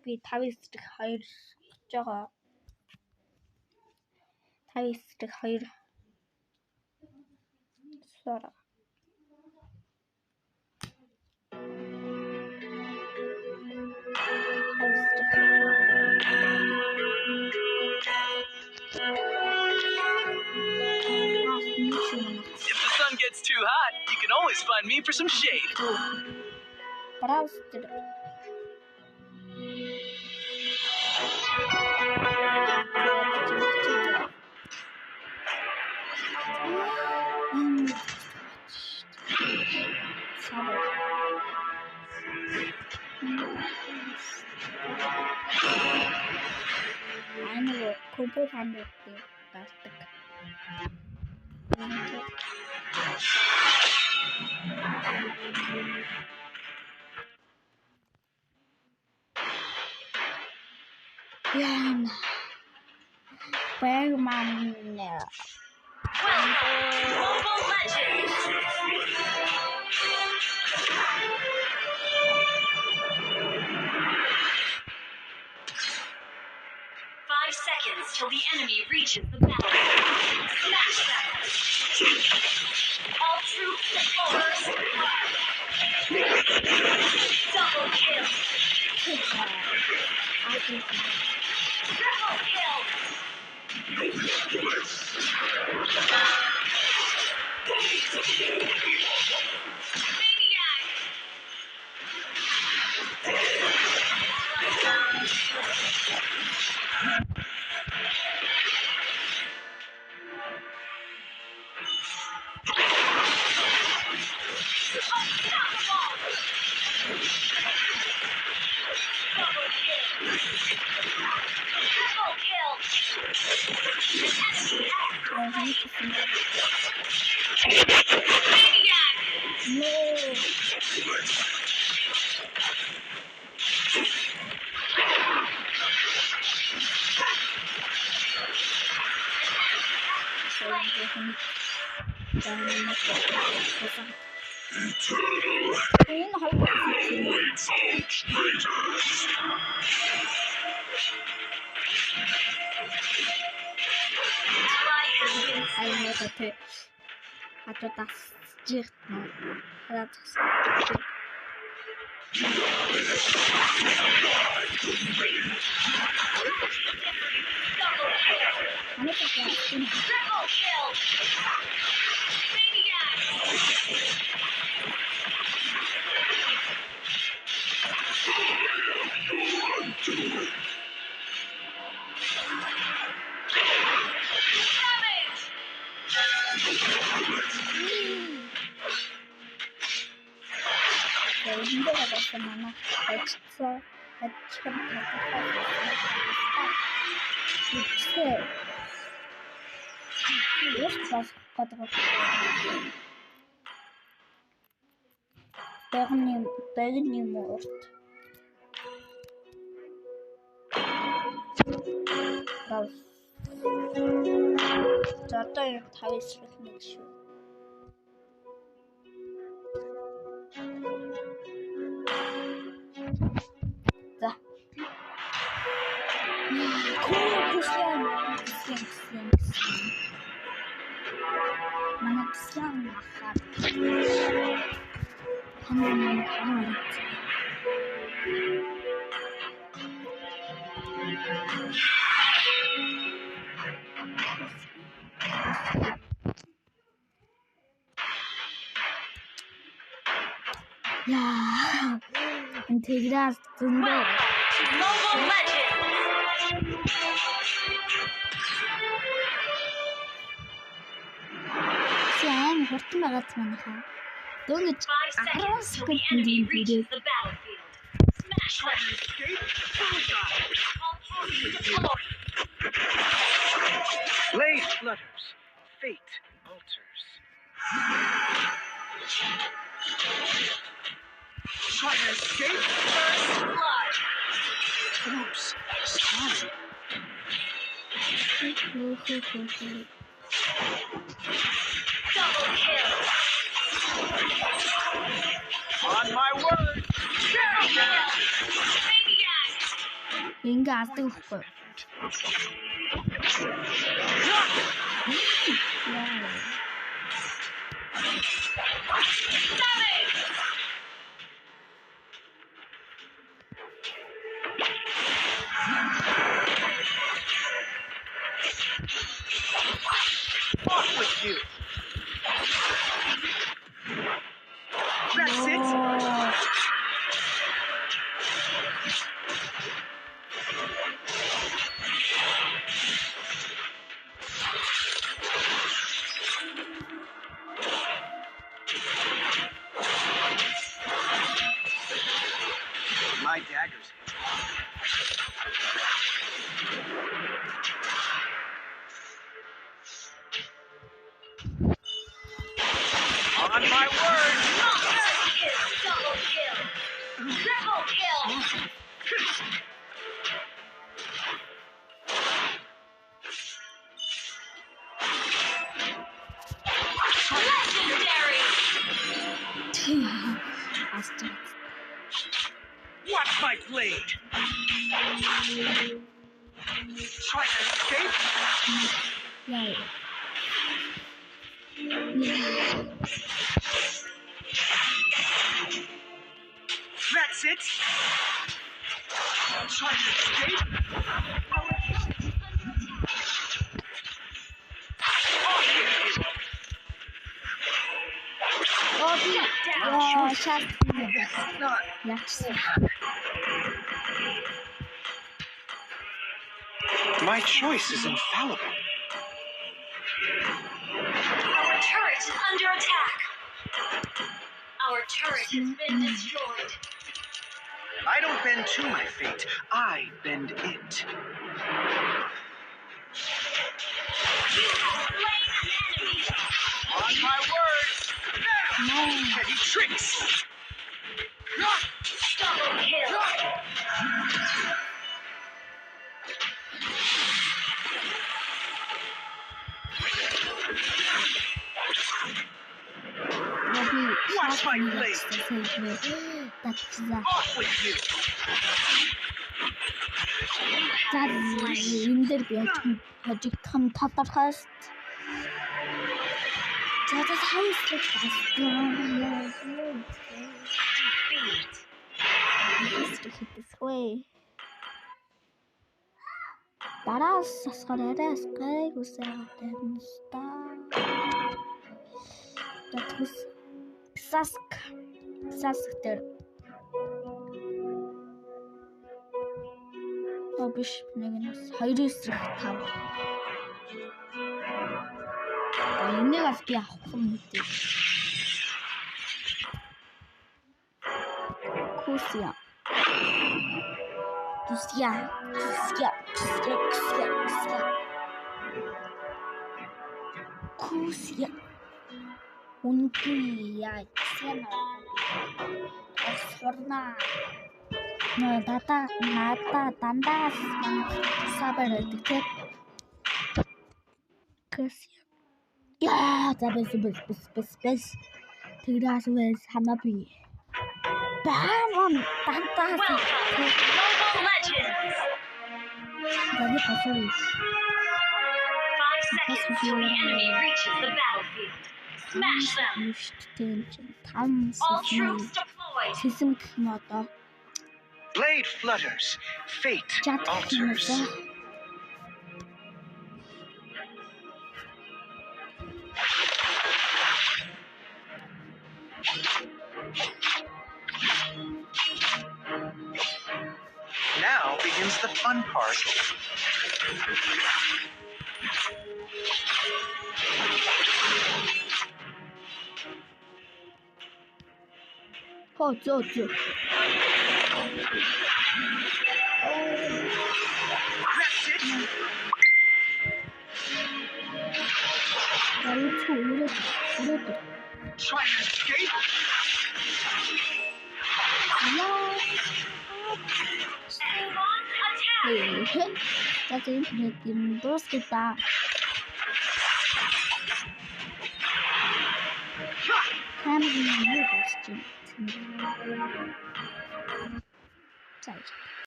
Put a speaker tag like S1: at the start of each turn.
S1: Би 5-2 гэж байгаа. 5-2. Сора.
S2: If the sun gets too hot, you can always find me for some shade.
S1: Пожалуйста. Айнго компьютер ханддаг. Яна. Bergman.
S3: Mobile Legends! 5 seconds till the enemy reaches the battlefield. Smash them! All troops deployed. Double kill! Triple kill! Maniac!
S1: Ato tasjir no.
S3: Triple kill! Maniac!
S1: Hindi ka ba sa mga extra Bergnim орт. За одоо 5-1 нэг шүү. За. Кушлян. Манапсан махат. Ja, integreras under.
S3: Mobile Legends!
S1: Сайн хурдан байгаад манайхаа. Дөнгөж
S3: 5 seconds till the enemy reaches the battlefield. Smash them! All troops deployed.
S2: Blade flutters, fate alters. Partner escape.
S3: First blood!
S2: Oops, sorry.
S3: Double kill!
S2: On my word.
S3: Triple kill! Maniac!
S1: Ингээ алдаг байхгүй.
S2: Off with you. That's it. My daggers. On my word.
S3: Double kill. Triple kill. Legendary.
S1: Bastard.
S2: Watch my blade. Try to escape.
S1: Yeah.
S2: That's it. Try to escape.
S1: 와, 샷.
S2: It's not.
S1: 약수.
S2: My choice is infallible.
S3: Our turret is under attack. Our turret has been destroyed.
S2: I don't bend to my fate. I bend it.
S3: You have slain an enemy.
S2: On my words. Now.
S1: No.
S2: Heavy tricks.
S3: Double kill.
S2: Watch my blade.
S1: 딱 진짜
S2: Off with you.
S1: 짜증 인들비야 아직 탐 타다카스트 자자 사이스 hit this way. Parece escaleras que você tem Sask биш нэг нь 2-9 5. Энийг бас би авахгүй юм дээ. Кусия. Кусия. Ункия. Сена. Асфорна. Надаа дандаа сабер гэдэг тийм. Кусия. Яа, забэс. Тэгрээс үс хана би. Бааван дандаа.
S3: Welcome to Mobile Legends.
S1: Даны пасар.
S3: 5 seconds till the enemy reaches the battlefield. Smash them. All troops deployed.
S1: Сэсэм гэх юм одоо
S2: Blade flutters. Fate alters. Now begins the fun part.
S1: 저.
S2: That's it.
S1: 이렇게.
S2: Try to escape.
S3: Attack.
S1: 나 지금 그랬더니 놀았겠다. 사람들이 이해가 진짜. 자, 이제.